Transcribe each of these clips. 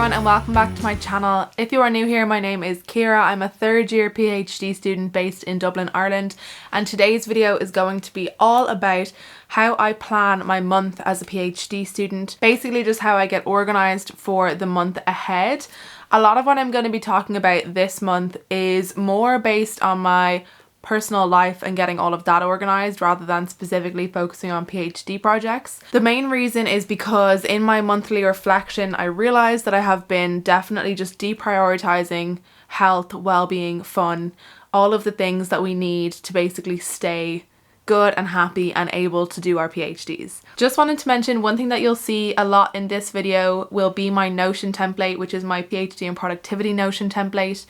everyone and welcome back to my channel. If you are new here, my name is Ciara. I'm a third year PhD student based in Dublin, Ireland, and today's video is going to be all about how I plan my month as a PhD student. Basically just how I get organised for the month ahead. A lot of what I'm going to be talking about this month is more based on my personal life and getting all of that organised rather than specifically focusing on PhD projects. The main reason is because in my monthly reflection I realised that I have been definitely just deprioritising health, well-being, fun, all of the things that we need to basically stay good and happy and able to do our PhDs. Just wanted to mention one thing that you'll see a lot in this video will be my Notion template, which is my PhD in productivity Notion template.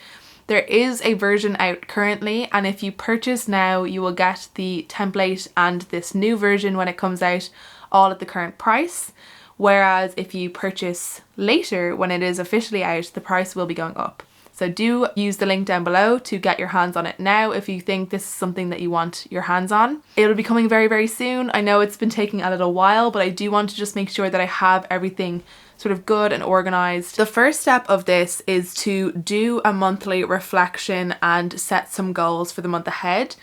There is a version out currently, and if you purchase now you will get the template and this new version when it comes out all at the current price, whereas if you purchase later when it is officially out, the price will be going up. So do use the link down below to get your hands on it now if you think this is something that you want your hands on. It'll be coming very, very soon. I know it's been taking a little while, but I do want to just make sure that I have everything sort of good and organised. The first step of this is to do a monthly reflection and set some goals for the month ahead.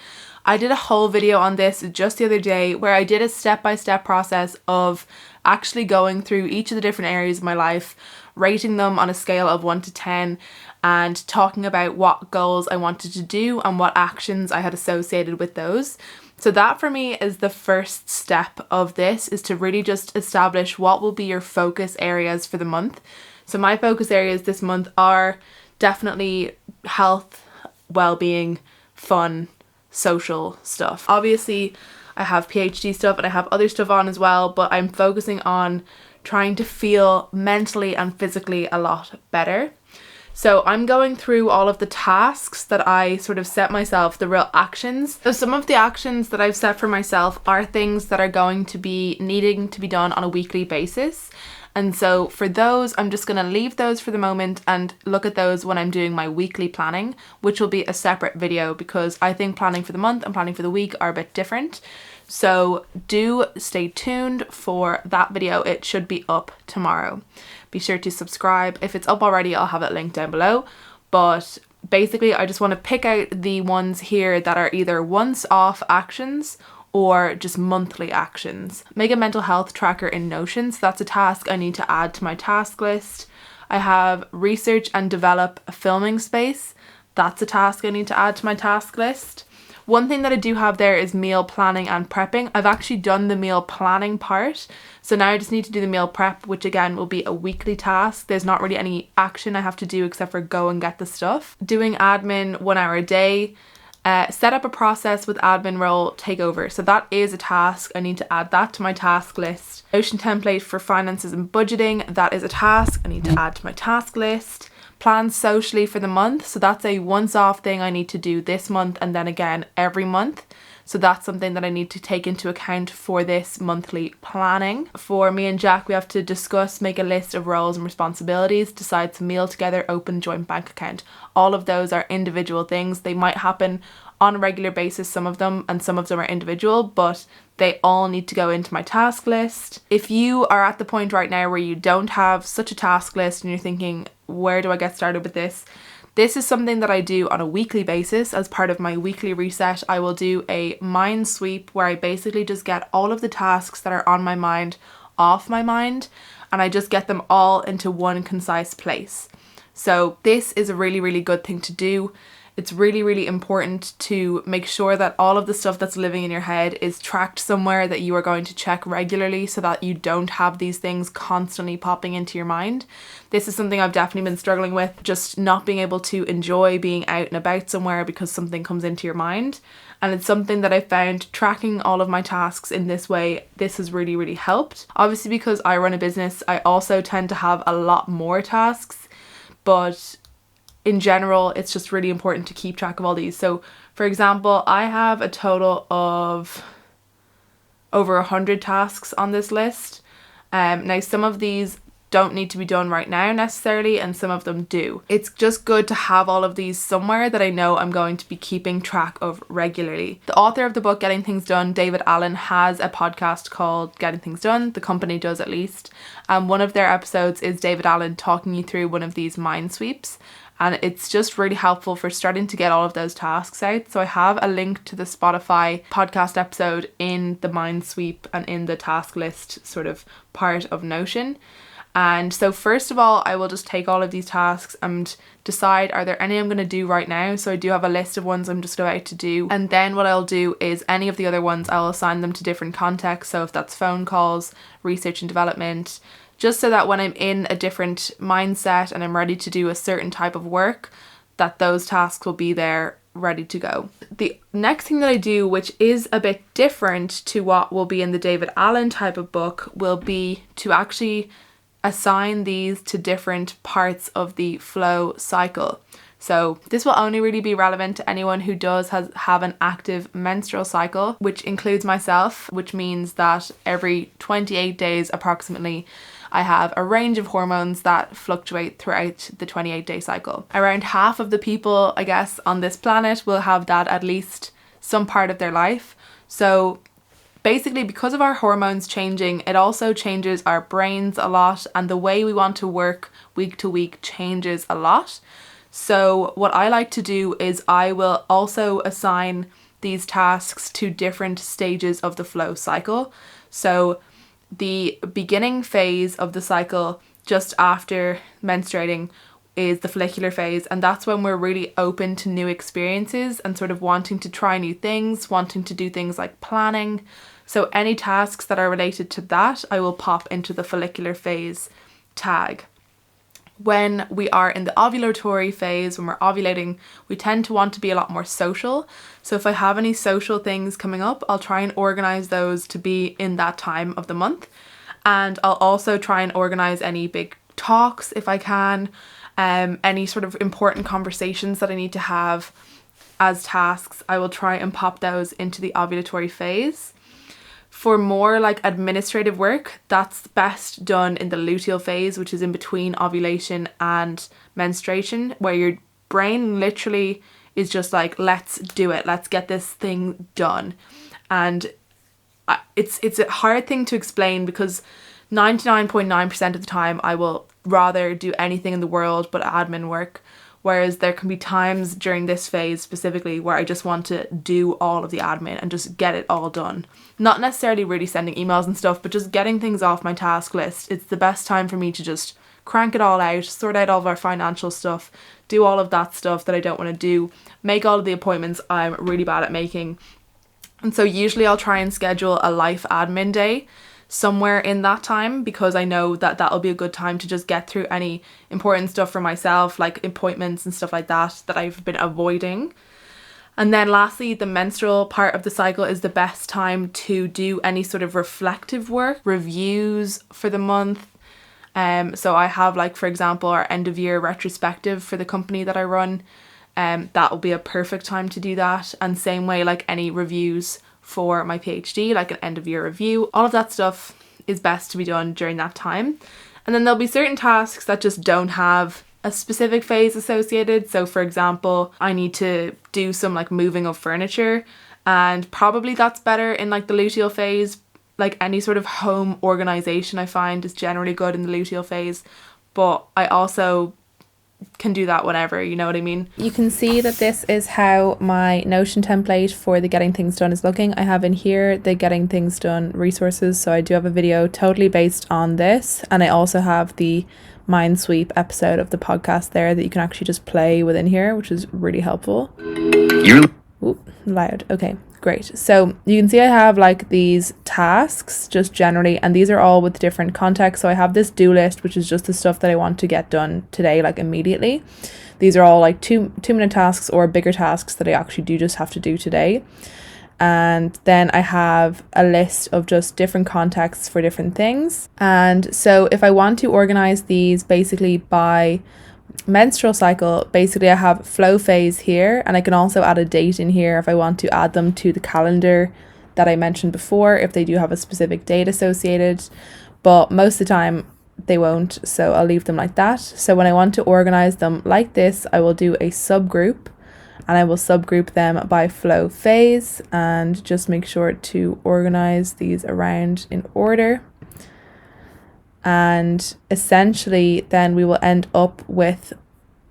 I did a whole video on this just the other day where I did a step-by-step process of actually going through each of the different areas of my life, rating them on a scale of 1 to 10 and talking about what goals I wanted to do and what actions I had associated with those. So that for me is the first step of this, is to really just establish what will be your focus areas for the month. So my focus areas this month are definitely health, well-being, fun, social stuff. Obviously I have PhD stuff and I have other stuff on as well, but I'm focusing on trying to feel mentally and physically a lot better. So I'm going through all of the tasks that I sort of set myself, the real actions. So some of the actions that I've set for myself are things that are going to be needing to be done on a weekly basis. And so for those, I'm just going to leave those for the moment and look at those when I'm doing my weekly planning, which will be a separate video because I think planning for the month and planning for the week are a bit different. So do stay tuned for that video. It should be up tomorrow. Be sure to subscribe. If it's up already, I'll have it linked down below. But basically, I just want to pick out the ones here that are either once-off actions or just monthly actions. Make a mental health tracker in Notion. So that's a task I need to add to my task list. I have research and develop a filming space. That's a task I need to add to my task list. One thing that I do have there is meal planning and prepping. I've actually done the meal planning part, so now I just need to do the meal prep, which again will be a weekly task. There's not really any action I have to do except for go and get the stuff. Doing admin 1 hour a day. Set up a process with admin role takeover. So that is a task. I need to add that to my task list. Notion template for finances and budgeting. That is a task I need to add to my task list. Plan socially for the month. So that's a once-off thing I need to do this month and then again every month. So that's something that I need to take into account for this monthly planning. For me and Jack, we have to discuss, make a list of roles and responsibilities, decide to meal together, open joint bank account. All of those are individual things. They might happen on a regular basis, some of them, and some of them are individual, but they all need to go into my task list. If you are at the point right now where you don't have such a task list and you're thinking, where do I get started with this? This is something that I do on a weekly basis. As part of my weekly reset, I will do a mind sweep where I basically just get all of the tasks that are on my mind off my mind and I just get them all into one concise place. So this is a really, really good thing to do. It's really, really important to make sure that all of the stuff that's living in your head is tracked somewhere that you are going to check regularly so that you don't have these things constantly popping into your mind. This is something I've definitely been struggling with, just not being able to enjoy being out and about somewhere because something comes into your mind. And it's something that I found tracking all of my tasks in this way, this has really, really helped. Obviously, because I run a business, I also tend to have a lot more tasks, but in general, it's just really important to keep track of all these. So for example, I have a total of over 100 tasks on this list. Now some of these don't need to be done right now necessarily, and some of them do. It's just good to have all of these somewhere that I know I'm going to be keeping track of regularly. The author of the book Getting Things Done, David Allen, has a podcast called Getting Things Done. The company does, at least. And one of their episodes is David Allen talking you through one of these mind sweeps. And it's just really helpful for starting to get all of those tasks out. So I have a link to the Spotify podcast episode in the mind sweep and in the task list sort of part of Notion. And so first of all, I will just take all of these tasks and decide, are there any I'm going to do right now? So I do have a list of ones I'm just about to do. And then what I'll do is any of the other ones, I'll assign them to different contexts. So if that's phone calls, research and development, just so that when I'm in a different mindset and I'm ready to do a certain type of work, that those tasks will be there ready to go. The next thing that I do, which is a bit different to what will be in the David Allen type of book, will be to actually assign these to different parts of the flow cycle. So this will only really be relevant to anyone who does have an active menstrual cycle, which includes myself, which means that every 28 days approximately, I have a range of hormones that fluctuate throughout the 28-day cycle. Around half of the people, I guess, on this planet will have that at least some part of their life. So basically, because of our hormones changing, it also changes our brains a lot, and the way we want to work week to week changes a lot. So what I like to do is I will also assign these tasks to different stages of the flow cycle. So the beginning phase of the cycle, just after menstruating, is the follicular phase, and that's when we're really open to new experiences and sort of wanting to try new things, wanting to do things like planning. So any tasks that are related to that, I will pop into the follicular phase tag. When we are in the ovulatory phase, when we're ovulating, we tend to want to be a lot more social. So if I have any social things coming up, I'll try and organize those to be in that time of the month. And I'll also try and organize any big talks if I can, any sort of important conversations that I need to have as tasks. I will try and pop those into the ovulatory phase. For more like administrative work, that's best done in the luteal phase, which is in between ovulation and menstruation, where your brain literally is just like, let's do it, let's get this thing done. And it's a hard thing to explain because 99.9% of the time I will rather do anything in the world but admin work. Whereas there can be times during this phase specifically where I just want to do all of the admin and just get it all done. Not necessarily really sending emails and stuff, but just getting things off my task list. It's the best time for me to just crank it all out, sort out all of our financial stuff, do all of that stuff that I don't want to do, make all of the appointments I'm really bad at making. And so usually I'll try and schedule a life admin day somewhere in that time, because I know that that'll be a good time to just get through any important stuff for myself, like appointments and stuff like that I've been avoiding. And then lastly, the menstrual part of the cycle is the best time to do any sort of reflective work, reviews for the month. So I have, like, for example, our end of year retrospective for the company that I run. That will be a perfect time to do that. And same way, like any reviews for my PhD, like an end of year review, all of that stuff is best to be done during that time. And then there'll be certain tasks that just don't have a specific phase associated. So for example, I need to do some like moving of furniture, and probably that's better in like the luteal phase. Like any sort of home organization I find is generally good in the luteal phase, but I also can do that whenever, you know what I mean? You can see that this is how my Notion template for the Getting Things Done is looking. I have in here the Getting Things Done resources, so I do have a video totally based on this, and I also have the Mind Sweep episode of the podcast there that you can actually just play within here, which is really helpful. Ooh, loud. Okay, great. So you can see I have like these tasks just generally, and these are all with different contexts. So I have this do list, which is just the stuff that I want to get done today, like immediately. These are all like two-minute tasks or bigger tasks that I actually do just have to do today. And then I have a list of just different contexts for different things. And so if I want to organize these basically by menstrual cycle, basically I have flow phase here, and I can also add a date in here if I want to add them to the calendar that I mentioned before, if they do have a specific date associated. But most of the time, they won't, so I'll leave them like that. So when I want to organize them like this, I will do a subgroup, and I will subgroup them by flow phase, and just make sure to organize these around in order. And essentially then we will end up with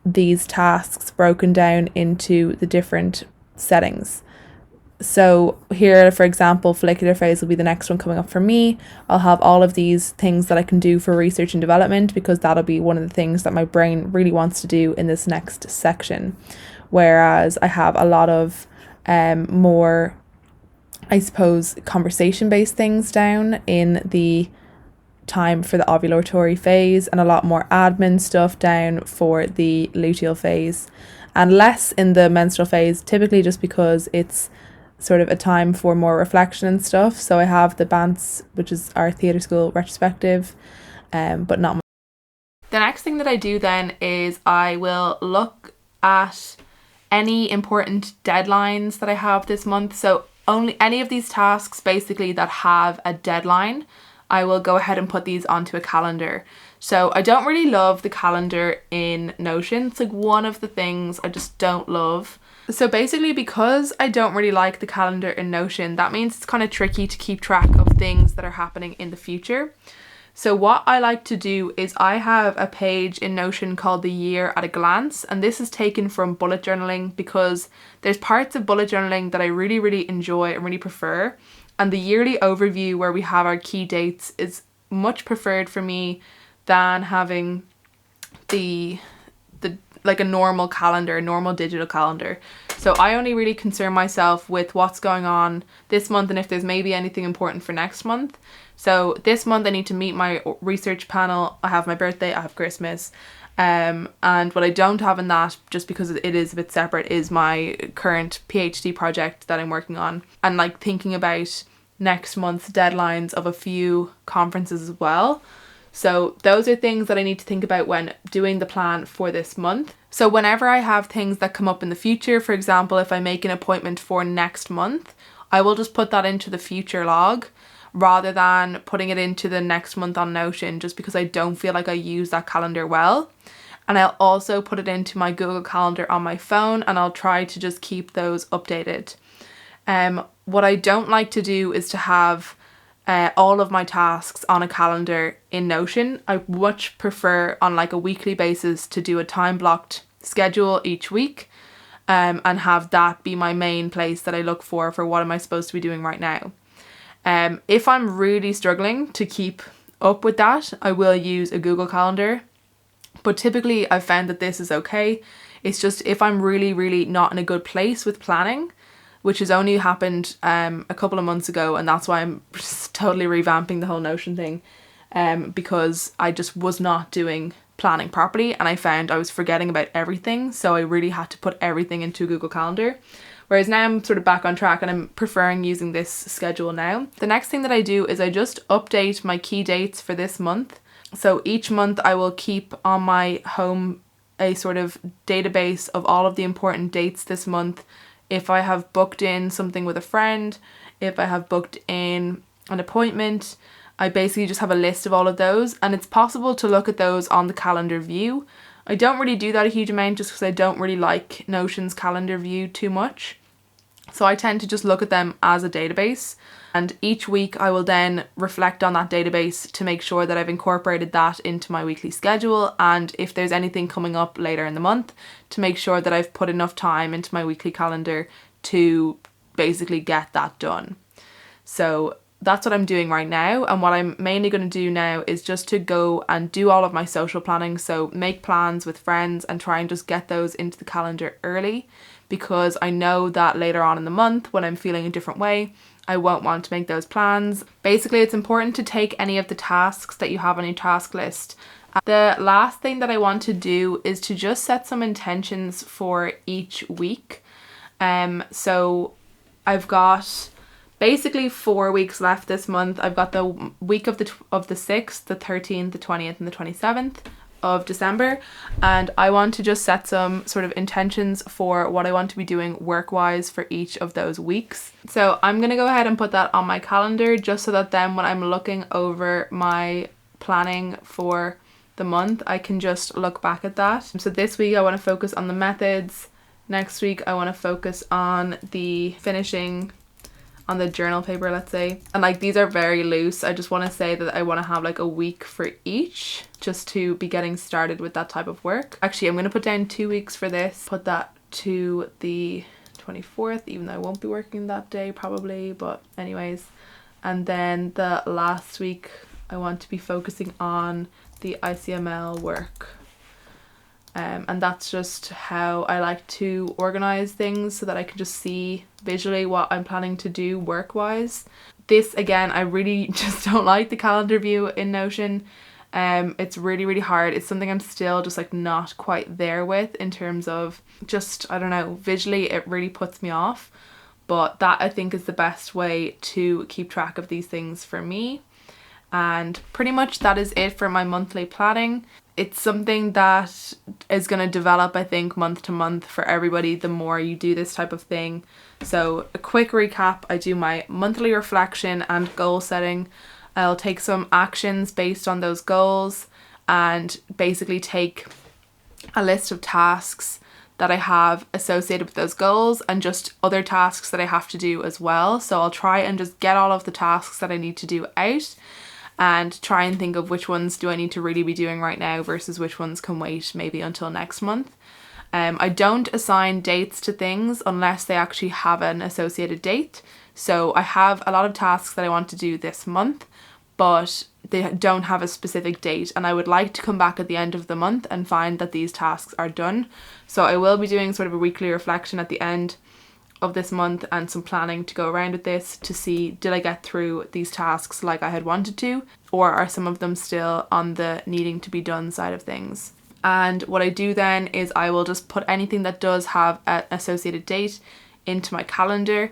these tasks broken down into the different settings. So here, for example, follicular phase will be the next one coming up for me. I'll have all of these things that I can do for research and development, because that'll be one of the things that my brain really wants to do in this next section. Whereas I have a lot of more, I suppose, conversation-based things down in the time for the ovulatory phase, and a lot more admin stuff down for the luteal phase, and less in the menstrual phase, typically just because it's sort of a time for more reflection and stuff. So I have the BANTS, which is our theatre school retrospective, but not much. The next thing that I do then is I will look at any important deadlines that I have this month. So only any of these tasks basically that have a deadline, I will go ahead and put these onto a calendar. So I don't really love the calendar in Notion. It's like one of the things I just don't love. So basically, because I don't really like the calendar in Notion, that means it's kind of tricky to keep track of things that are happening in the future. So what I like to do is I have a page in Notion called the Year at a Glance, and this is taken from bullet journaling, because there's parts of bullet journaling that I really, really enjoy and really prefer. And the yearly overview where we have our key dates is much preferred for me than having the like a normal calendar, a normal digital calendar. So I only really concern myself with what's going on this month and if there's maybe anything important for next month. So this month I need to meet my research panel. I have my birthday, I have Christmas. And what I don't have in that, just because it is a bit separate, is my current PhD project that I'm working on, and like thinking about next month's deadlines of a few conferences as well. So those are things that I need to think about when doing the plan for this month. So whenever I have things that come up in the future, for example, if I make an appointment for next month, I will just put that into the future log rather than putting it into the next month on Notion, just because I don't feel like I use that calendar well. And I'll also put it into my Google Calendar on my phone, and I'll try to just keep those updated. What I don't like to do is to have all of my tasks on a calendar in Notion. I much prefer on like a weekly basis to do a time blocked schedule each week, and have that be my main place that I look for what am I supposed to be doing right now. If I'm really struggling to keep up with that, I will use a Google Calendar. But typically I've found that this is okay. It's just if I'm really, really not in a good place with planning, which has only happened a couple of months ago, and that's why I'm just totally revamping the whole Notion thing, because I just was not doing planning properly, and I found I was forgetting about everything, so I really had to put everything into a Google Calendar. Whereas now I'm sort of back on track and I'm preferring using this schedule now. The next thing that I do is I just update my key dates for this month. So each month I will keep on my home a sort of database of all of the important dates this month. If I have booked in something with a friend, if I have booked in an appointment, I basically just have a list of all of those, and it's possible to look at those on the calendar view. I don't really do that a huge amount just because I don't really like Notion's calendar view too much. So I tend to just look at them as a database, and each week I will then reflect on that database to make sure that I've incorporated that into my weekly schedule, and if there's anything coming up later in the month, to make sure that I've put enough time into my weekly calendar to basically get that done. So that's what I'm doing right now, and what I'm mainly going to do now is just to go and do all of my social planning, so make plans with friends and try and just get those into the calendar early, because I know that later on in the month when I'm feeling a different way, I won't want to make those plans. Basically, it's important to take any of the tasks that you have on your task list. The last thing that I want to do is to just set some intentions for each week. So I've got basically 4 weeks left this month. I've got the week of the 6th, the 13th, the 20th and the 27th of December, and I want to just set some sort of intentions for what I want to be doing work-wise for each of those weeks. So I'm going to go ahead and put that on my calendar, just so that then when I'm looking over my planning for the month, I can just look back at that. So this week I want to focus on the methods. Next week I want to focus on the finishing on the journal paper, let's say. And like these are very loose. I just want to say that I want to have like a week for each just to be getting started with that type of work. Actually, I'm going to put down 2 weeks for this. Put that to the 24th, even though I won't be working that day probably, but anyways. And then the last week I want to be focusing on the ICML work. And that's just how I like to organize things so that I can just see visually what I'm planning to do work-wise. This, again, I really just don't like the calendar view in Notion. It's really hard. It's something I'm still just like not quite there with in terms of just, I don't know, visually it really puts me off. But that I think is the best way to keep track of these things for me. And pretty much that is it for my monthly planning. It's something that is going to develop, I think, month to month for everybody the more you do this type of thing. So a quick recap, I do my monthly reflection and goal setting. I'll take some actions based on those goals and basically take a list of tasks that I have associated with those goals and just other tasks that I have to do as well. So I'll try and just get all of the tasks that I need to do out and try and think of which ones do I need to really be doing right now versus which ones can wait maybe until next month. I don't assign dates to things unless they actually have an associated date. So I have a lot of tasks that I want to do this month, but they don't have a specific date, and I would like to come back at the end of the month and find that these tasks are done. So I will be doing sort of a weekly reflection at the end of this month and some planning to go around with this to see, did I get through these tasks like I had wanted to, or are some of them still on the needing to be done side of things. And what I do then is I will just put anything that does have an associated date into my calendar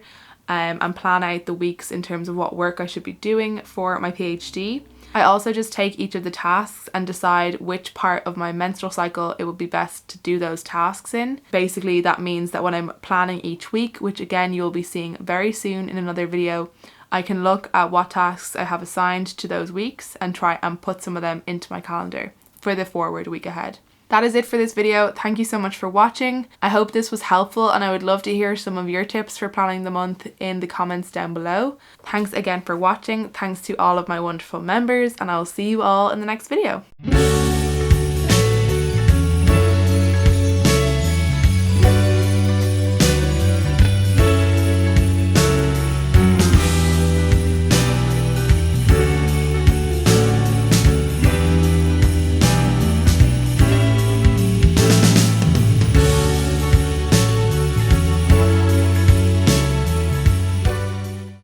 and plan out the weeks in terms of what work I should be doing for my PhD. I also just take each of the tasks and decide which part of my menstrual cycle it would be best to do those tasks in. Basically, that means that when I'm planning each week, which again you'll be seeing very soon in another video, I can look at what tasks I have assigned to those weeks and try and put some of them into my calendar for the forward week ahead. That is it for this video. Thank you so much for watching. I hope this was helpful and I would love to hear some of your tips for planning the month in the comments down below. Thanks again for watching. Thanks to all of my wonderful members, and I will see you all in the next video.